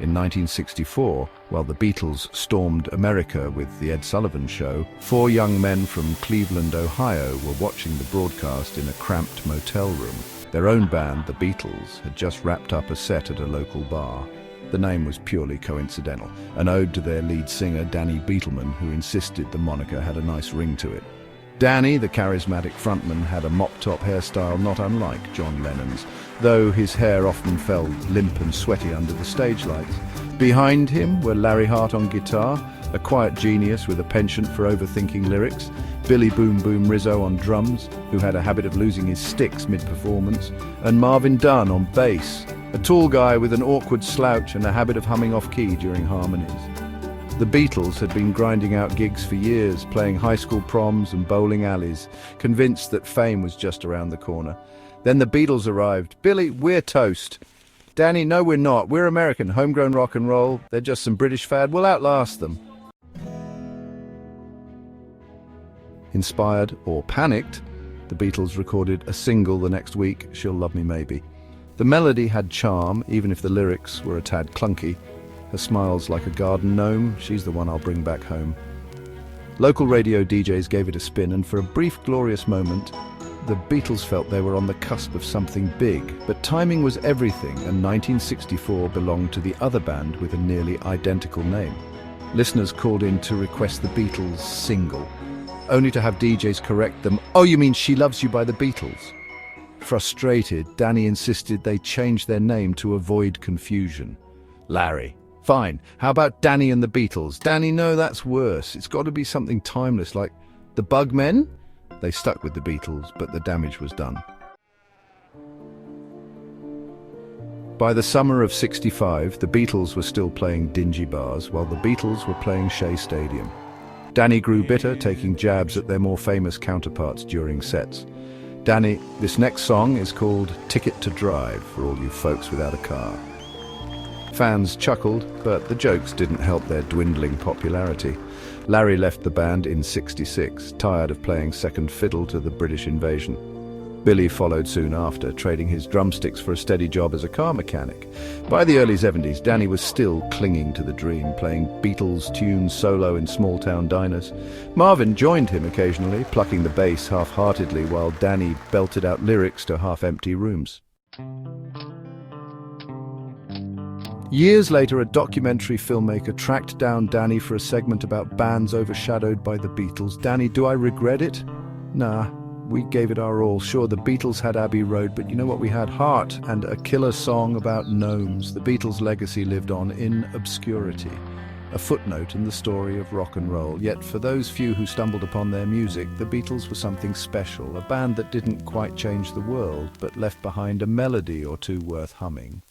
In 1964, while the Beatles stormed America with The Ed Sullivan Show, four young men from Cleveland, Ohio were watching the broadcast in a cramped motel room. Their own band, the Beatles, had just wrapped up a set at a local bar. The name was purely coincidental, an ode to their lead singer, Danny Beetleman, who insisted the moniker had a nice ring to it. Danny, the charismatic frontman, had a mop-top hairstyle not unlike John Lennon's, though his hair often fell limp and sweaty under the stage lights. Behind him were Larry Hart on guitar, a quiet genius with a penchant for overthinking lyrics, Billy Boom Boom Rizzo on drums, who had a habit of losing his sticks mid-performance, and Marvin Dunn on bass, a tall guy with an awkward slouch and a habit of humming off-key during harmonies. The Beatles had been grinding out gigs for years, playing high school proms and bowling alleys, convinced that fame was just around the corner. Then the Beatles arrived. "Billy, we're toast." "Danny, no we're not. We're American, homegrown rock and roll. They're just some British fad. We'll outlast them." Inspired or panicked, the Beatles recorded a single the next week, "She'll Love Me Maybe." The melody had charm, even if the lyrics were a tad clunky. Her smile's like a garden gnome, she's the one I'll bring back home. Local radio DJs gave it a spin, and for a brief, glorious moment, the Beatles felt they were on the cusp of something big. But timing was everything, and 1964 belonged to the other band with a nearly identical name. Listeners called in to request the Beatles single, only to have DJs correct them. "Oh, you mean She Loves You by the Beatles?" Frustrated, Danny insisted they change their name to avoid confusion. Larry: "Fine, how about Danny and the Beatles?" "Danny, no, that's worse. It's got to be something timeless, like the Bugmen." They stuck with the Beatles, but the damage was done. By the summer of '65, the Beatles were still playing dingy bars, while the Beatles were playing Shea Stadium. Danny grew bitter, taking jabs at their more famous counterparts during sets. "Danny, this next song is called Ticket to Drive, for all you folks without a car." Fans chuckled, but the jokes didn't help their dwindling popularity. Larry left the band in '66, tired of playing second fiddle to the British invasion. Billy followed soon after, trading his drumsticks for a steady job as a car mechanic. By the early '70s, Danny was still clinging to the dream, playing Beatles tunes solo in small-town diners. Marvin joined him occasionally, plucking the bass half-heartedly while Danny belted out lyrics to half-empty rooms. Years later, a documentary filmmaker tracked down Danny for a segment about bands overshadowed by the Beatles. "Danny, do I regret it? Nah, we gave it our all. Sure, the Beatles had Abbey Road, but you know what we had? Heart and a killer song about gnomes. The Beatles' legacy lived on in obscurity, a footnote in the story of rock and roll. Yet for those few who stumbled upon their music, the Beatles were something special, a band that didn't quite change the world, but left behind a melody or two worth humming."